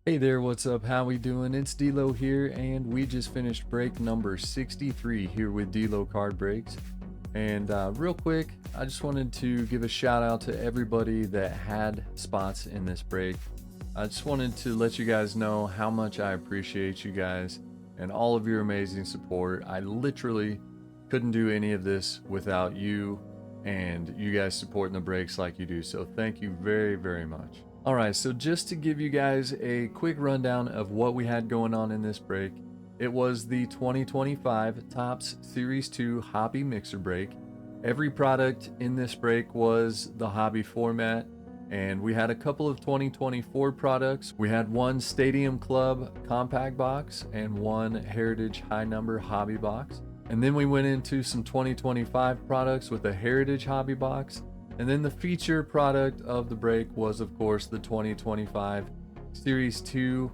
Hey there, what's up? How we doing? It's D'Lo here, and we just finished break number 63 here with D'Lo Card Breaks. And real quick, I just wanted to give a shout out to everybody that had spots in this break. I just wanted to let you guys know how much I appreciate you guys and all of your amazing support. I literally couldn't do any of this without you and you guys supporting the breaks like you do. So thank you very, very much. All right, so just to give you guys a quick rundown of what we had going on in this break, it was the 2025 Topps Series 2 Hobby Mixer break. Every product in this break was the hobby format, and we had a couple of 2024 products. We had one Stadium Club compact box and one Heritage High Number hobby box. And then we went into some 2025 products with a Heritage hobby box. And then the feature product of the break was, of course, the 2025 Series 2.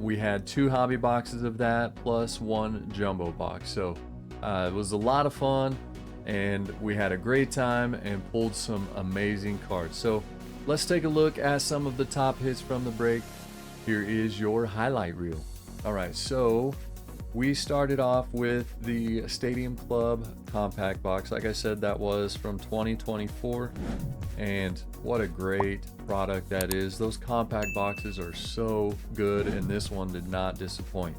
We had two hobby boxes of that plus one jumbo box. So it was a lot of fun, and we had a great time and pulled some amazing cards. So let's take a look at some of the top hits from the break. Here is your highlight reel. All right, so we started off with the Stadium Club compact box. Like I said, that was from 2024, and what a great product that is. Those compact boxes are so good, and this one did not disappoint.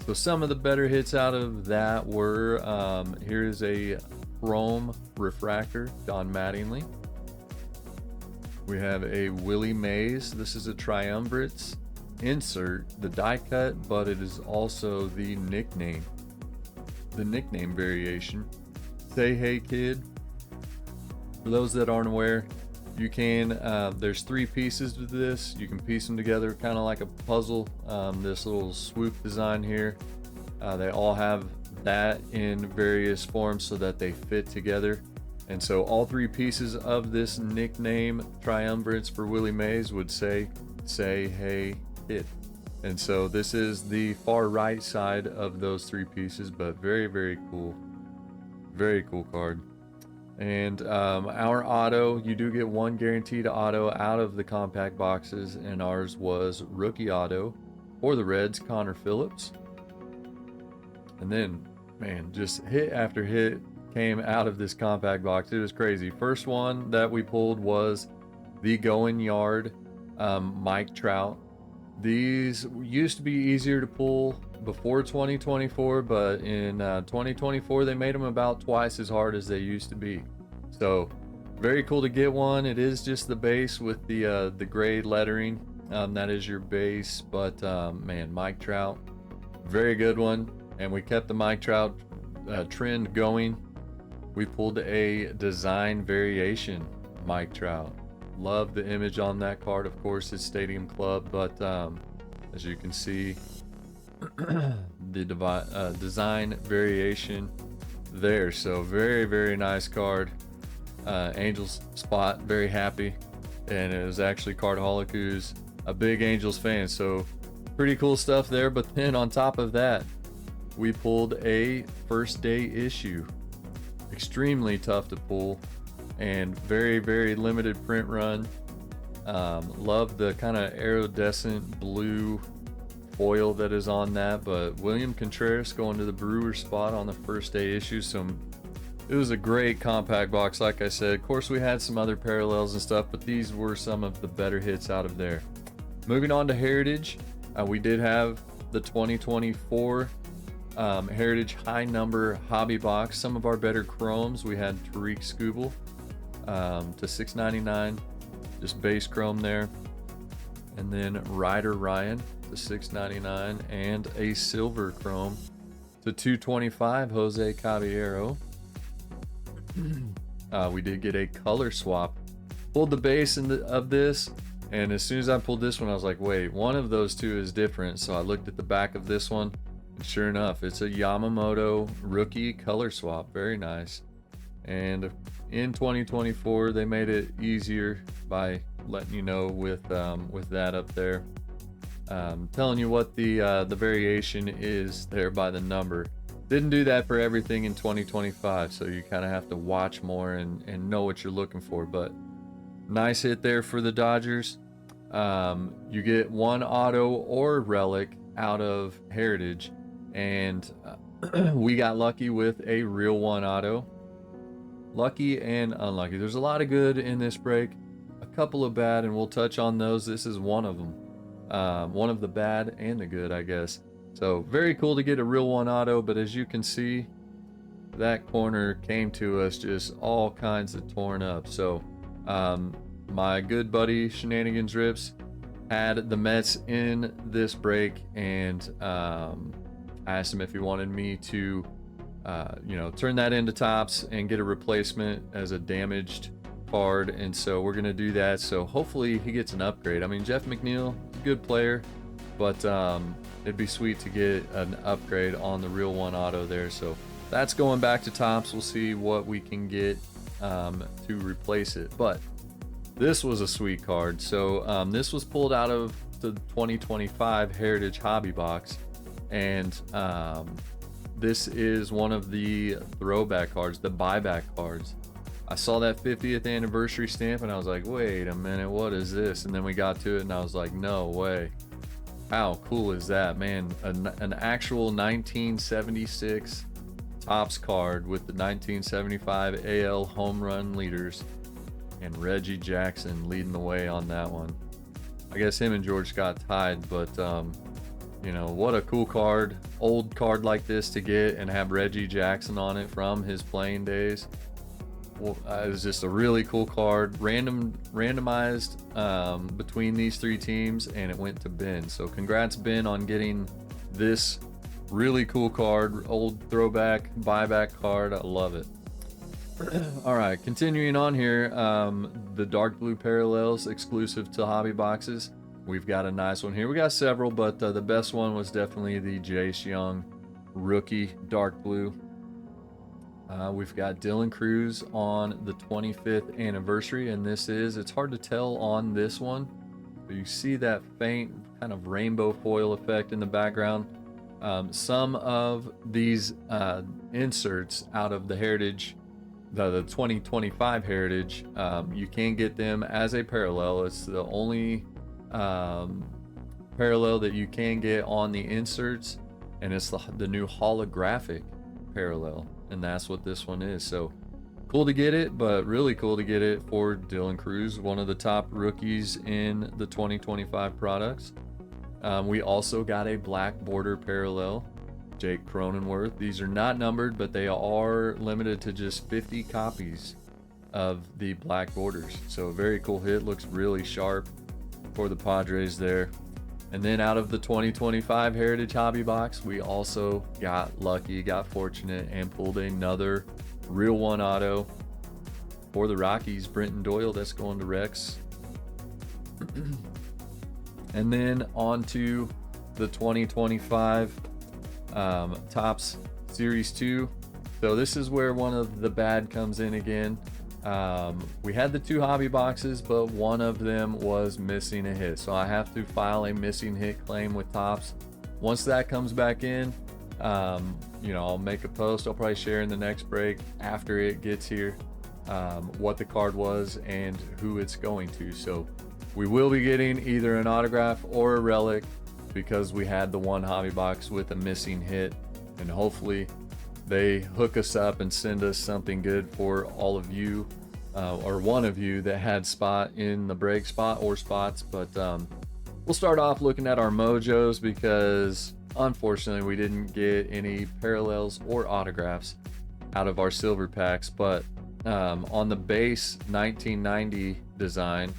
So some of the better hits out of that were, here's a Chrome Refractor, Don Mattingly. We have a Willie Mays. This is a Triumvirates insert, the die cut, but it is also the nickname variation. Say Hey Kid. For those that aren't aware, you can there's three pieces to this. You can piece them together kind of like a puzzle. This little swoop design here, they all have that in various forms so that they fit together. And so all three pieces of this nickname Triumvirates for Willie Mays would say Hey Kid. And so this is the far right side of those three pieces, but very, very cool. Very cool card. And our auto, you do get one guaranteed auto out of the compact boxes, and ours was rookie auto for the Reds, Connor Phillips. And then, man, just hit after hit came out of this compact box. It was crazy. First one that we pulled was the Going Yard Mike Trout. These used to be easier to pull before 2024, but in 2024 they made them about twice as hard as they used to be. So very cool to get one. It is just the base with the gray lettering. That is your base, but man, Mike Trout, very good one. And we kept the Mike Trout trend going. We pulled a design variation Mike Trout. Love the image on that card. Of course, it's Stadium Club, but as you can see, the design variation there. So very, very nice card. Angels spot, very happy. And it was actually Cardholic, who's a big Angels fan. So pretty cool stuff there. But then on top of that, we pulled a first day issue. Extremely tough to pull and very, very limited print run. Love the kind of iridescent blue foil that is on that, but William Contreras going to the Brewer spot on the first day issue. So it was a great compact box. Like I said, of course we had some other parallels and stuff, but these were some of the better hits out of there. Moving on to Heritage, we did have the 2024 Heritage High Number hobby box. Some of our better chromes, we had Tariq Skubal to $6.99, just base chrome there, and then Ryder Ryan to $6.99, and a silver chrome to $2.25, Jose Caballero. We did get a color swap. Pulled the base of this, and as soon as I pulled this one, I was like, wait, one of those two is different. So I looked at the back of this one, and sure enough, it's a Yamamoto rookie color swap. Very nice. And in 2024, they made it easier by letting you know with that up there, telling you what the variation is there by the number. Didn't do that for everything in 2025, so you kind of have to watch more and know what you're looking for. But nice hit there for the Dodgers. you get one auto or relic out of Heritage, and we got lucky with a real one auto. Lucky and unlucky. There's a lot of good in this break, a couple of bad, and we'll touch on those. This is one of them. One of the bad and the good, I guess. So very cool to get a real one auto, but as you can see, that corner came to us just all kinds of torn up. So my good buddy Shenanigans Rips had the Mets in this break, and I asked him if he wanted me to turn that into Topps and get a replacement as a damaged card, and so we're gonna do that. So hopefully he gets an upgrade. I mean, Jeff McNeil, good player, but it'd be sweet to get an upgrade on the real one auto there. So that's going back to Topps. We'll see what we can get to replace it. But this was a sweet card. So this was pulled out of the 2025 Heritage Hobby Box, and this is one of the throwback cards, the buyback cards. I saw that 50th anniversary stamp and I was like, wait a minute, what is this? And then we got to it and I was like, no way. How cool is that, man? An actual 1976 Topps card with the 1975 AL home run leaders, and Reggie Jackson leading the way on that one. I guess him and George Scott tied, but what a cool card. Old card like this to get and have Reggie Jackson on it from his playing days. Well, it was just a really cool card. Randomized between these three teams, and it went to Ben. So congrats, Ben, on getting this really cool card. Old throwback buyback card. I love it. All right, continuing on here, the dark blue parallels exclusive to hobby boxes. We've got a nice one here. We got several, but the best one was definitely the Jace Young rookie dark blue. We've got Dylan Cruz on the 25th anniversary, and it's hard to tell on this one, but you see that faint kind of rainbow foil effect in the background. Some of these inserts out of the Heritage, the 2025 Heritage, you can get them as a parallel. It's the only parallel that you can get on the inserts, and it's the new holographic parallel, and that's what this one is. So cool to get it, but really cool to get it for Dylan Cruz, one of the top rookies in the 2025 products. We also got a black border parallel, Jake Cronenworth. These are not numbered, but they are limited to just 50 copies of the black borders. So a very cool hit, looks really sharp for the Padres there. And then out of the 2025 Heritage Hobby Box, we also got lucky, got fortunate, and pulled another real one auto for the Rockies, Brenton Doyle. That's going to Rex. And then on to the 2025 Topps Series 2. So this is where one of the bad comes in again. We had the two hobby boxes, but one of them was missing a hit, so I have to file a missing hit claim with Topps. Once that comes back in, I'll make a post. I'll probably share in the next break after it gets here what the card was and who it's going to. So we will be getting either an autograph or a relic, because we had the one hobby box with a missing hit, and hopefully they hook us up and send us something good for all of you, or one of you that had spot in the break, spot or spots. But we'll start off looking at our mojos, because unfortunately we didn't get any parallels or autographs out of our silver packs. But on the base 1990 design,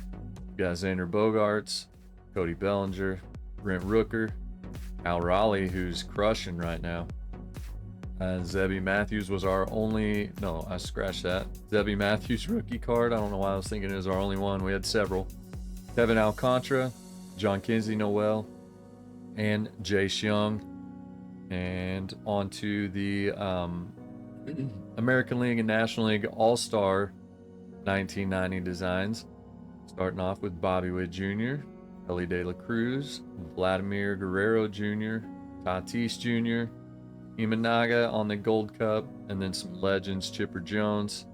we got Xander Bogaerts, Cody Bellinger, Brent Rooker, Al Raleigh, who's crushing right now. Zebby Matthews was our only, no, I scratched that. Zebby Matthews rookie card. I don't know why I was thinking it was our only one. We had several. Kevin Alcantara, John Kinsey Noel, and Jace Young. And on to the American League and National League All-Star 1990 designs. Starting off with Bobby Witt Jr., Elly De La Cruz, Vladimir Guerrero Jr., Tatis Jr., Imanaga on the Gold Cup, and then some legends, Chipper Jones,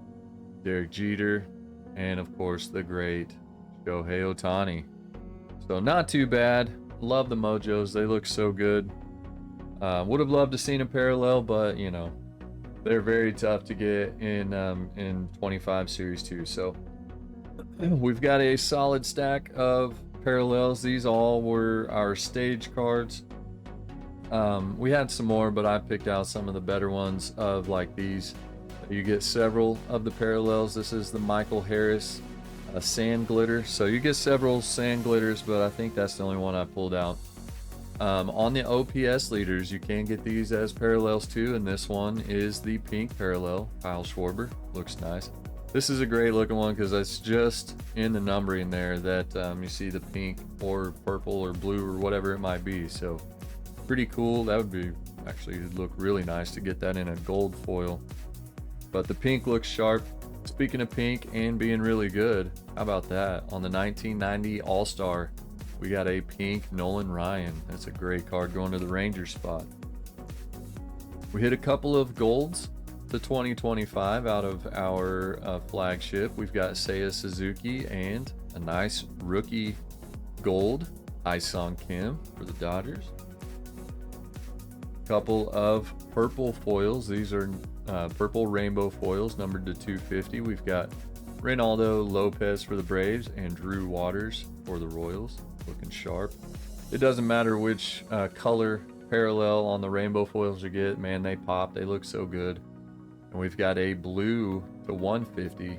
Derek Jeter, and of course the great Shohei Ohtani. So not too bad. Love the Mojos. They look so good. Would have loved to seen a parallel, but you know, they're very tough to get in 25 Series 2. So we've got a solid stack of parallels. These all were our stage cards. We had some more, but I picked out some of the better ones of like these. You get several of the parallels. This is the Michael Harris sand glitter. So you get several sand glitters, but I think that's the only one I pulled out. On the OPS leaders, you can get these as parallels too, and this one is the pink parallel. Kyle Schwarber, looks nice. This is a great looking one because it's just in the numbering there that you see the pink or purple or blue or whatever it might be. So pretty cool. That would be actually look really nice to get that in a gold foil. But the pink looks sharp. Speaking of pink and being really good, how about that? On the 1990 All-Star, we got a pink Nolan Ryan. That's a great card going to the Rangers spot. We hit a couple of golds to 2025 out of our flagship. We've got Seiya Suzuki and a nice rookie gold, Isong Kim for the Dodgers. Couple of purple foils. These are purple rainbow foils numbered to 250. We've got Reynaldo Lopez for the Braves and Drew Waters for the Royals. Looking sharp. It doesn't matter which color parallel on the rainbow foils you get, man, they pop. They look so good. And we've got a blue to 150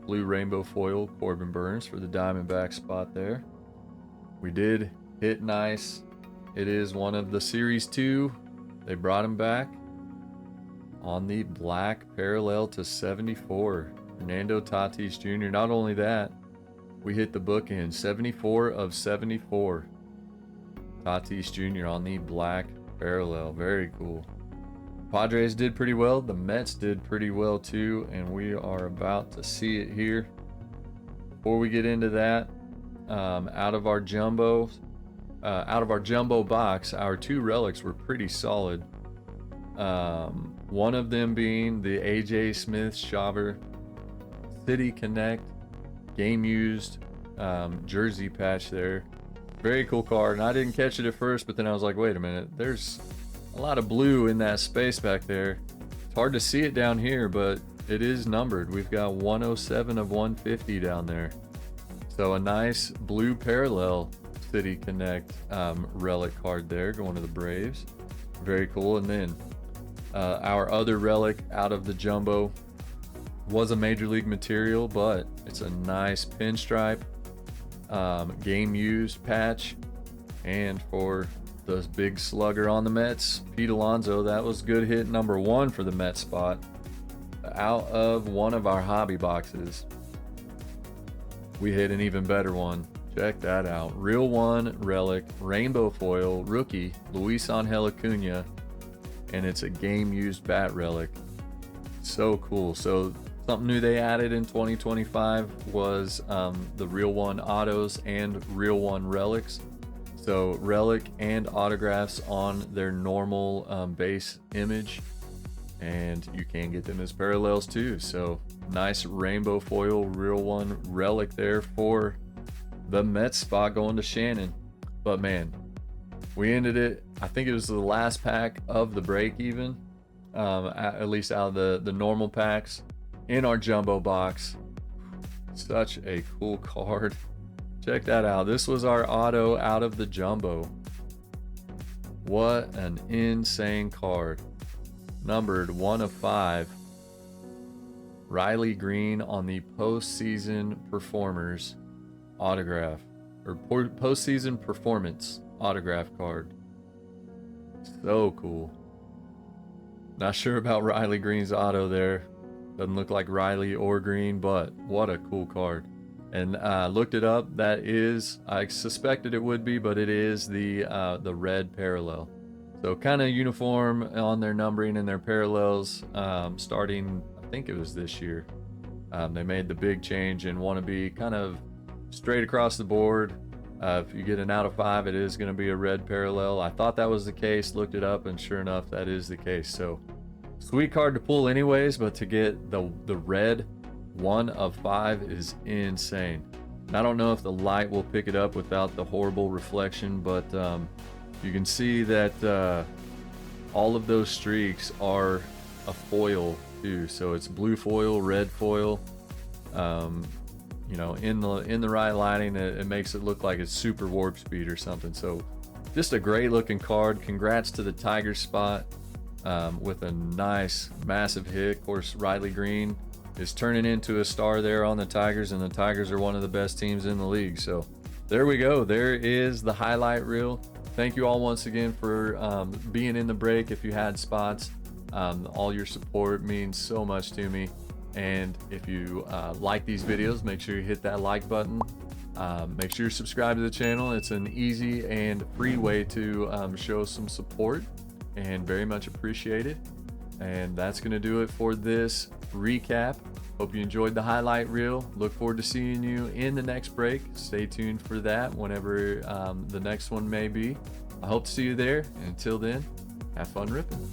blue rainbow foil, Corbin Burns for the Diamondback spot there. We did hit nice. It is one of the Series 2. They brought him back on the black parallel to 74. Fernando Tatis Jr. Not only that, we hit the bookend, 74 of 74. Tatis Jr. on the black parallel. Very cool. Padres did pretty well. The Mets did pretty well too, and we are about to see it here. Before we get into that, out of our jumbo box, our two relics were pretty solid. One of them being the AJ Smith-Shawver City Connect game used jersey patch there. Very cool card, and I didn't catch it at first, but then I was like, wait a minute, there's a lot of blue in that space back there. It's hard to see it down here, but it is numbered. We've got 107 of 150 down there. So a nice blue parallel City Connect relic card there going to the Braves. Very cool. And then our other relic out of the jumbo was a major league material, but it's a nice pinstripe game used patch. And for the big slugger on the Mets, Pete Alonso, that was good hit number 1 for the Mets spot out of one of our hobby boxes. We hit an even better one. Check that out. Real One relic rainbow foil rookie Luis Angel Acuna, and it's a game used bat relic. So cool. So something new they added in 2025 was the Real One autos and Real One relics. So relic and autographs on their normal base image, and you can get them as parallels too. So nice rainbow foil Real One relic there for the Mets spot going to Shannon. But man, we ended it, I think it was the last pack of the break even, at least out of the normal packs in our jumbo box. Such a cool card. Check that out. This was our auto out of the jumbo. What an insane card. Numbered 1 of 5. Riley Green on the postseason performers autograph, or postseason performance autograph card. So cool. Not sure about Riley Green's auto there. Doesn't look like Riley or Green, but what a cool card. And looked it up. That is, I suspected it would be, but it is the red parallel. So kind of uniform on their numbering and their parallels, starting, I think it was this year. They made the big change and want to be kind of straight across the board. If you get an out of 5, it is going to be a red parallel. I thought that was the case, looked it up, and sure enough, that is the case. So sweet card to pull anyways, but to get the red 1 of 5 is insane. I don't know if the light will pick it up without the horrible reflection, but you can see that all of those streaks are a foil too. So it's blue foil, red foil. You know, in the right lighting, it makes it look like it's super warp speed or something. So just a great looking card. Congrats to the Tiger spot with a nice massive hit. Of course, Riley Green is turning into a star there on the Tigers, and the Tigers are one of the best teams in the league. So there we go. There is the highlight reel. Thank you all once again for being in the break. If you had spots, all your support means so much to me. And if you like these videos, make sure you hit that like button. Make sure you subscribe to the channel. It's an easy and free way to show some support, and very much appreciated. And that's going to do it for this recap. Hope you enjoyed the highlight reel. Look forward to seeing you in the next break. Stay tuned for that whenever the next one may be. I hope to see you there. And until then, have fun ripping.